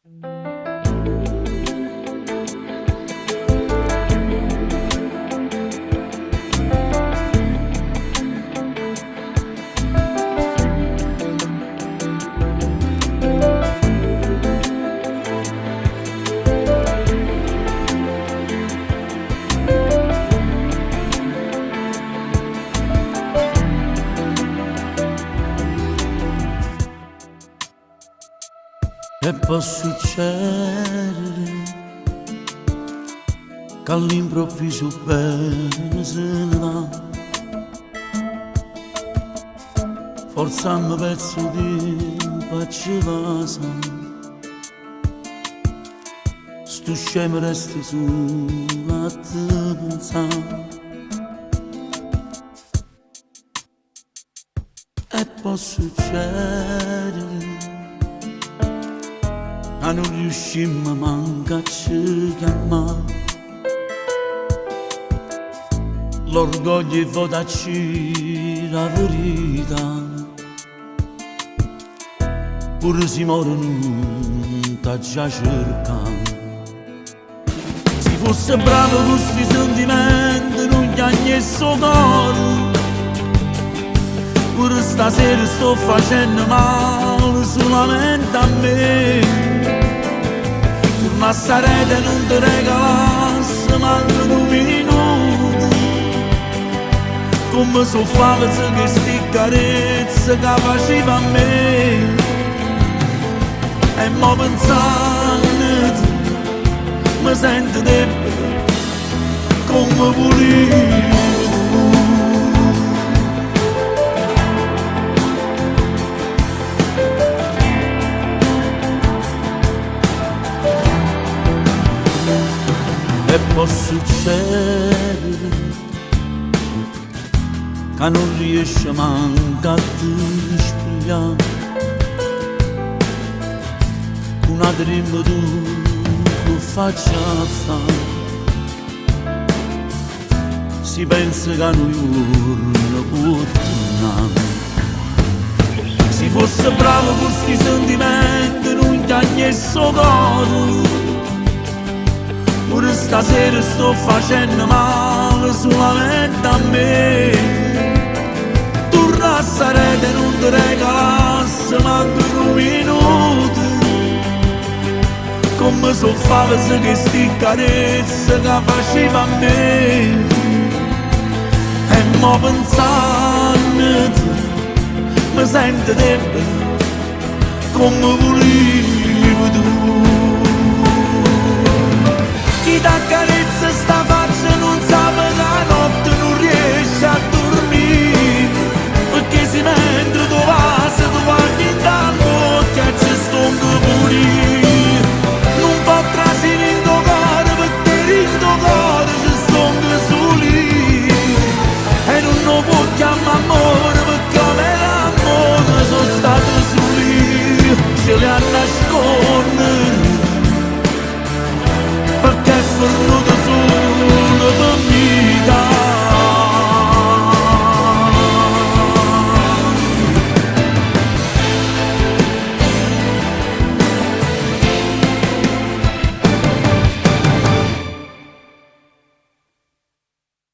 E può succedere che all'improvviso bene se ne va, forse un pezzo di pace vasa, sto scemo resti solo a te pensare. E può succedere che non riuscimmo manca a ci chiamare, l'orgoglio e votarci la verità, pure si muore non t'ha già cercato. Se fosse bravo con questi sentimenti non gli agnesso cuore, pure stasera sto facendo male solamente a me. Ma sta rete non ti regalasse manco un minuto, come so false che sti carezze che faceva a me. E mo pensando mi sento debole come pulito. E può succedere che non riesce manca a ti spigliare, una dream tu faccia fare, si pensa che noi giorno può tornare. Se fosse bravo con questi sentimenti non ti agnesso cuore, pure stasera sto facendo male solamente a me. Torna a sta rete non ti regalasse manco un minuto, come so false che sti carezze che faceva a me. E mo pensando mi sento debole come pulito.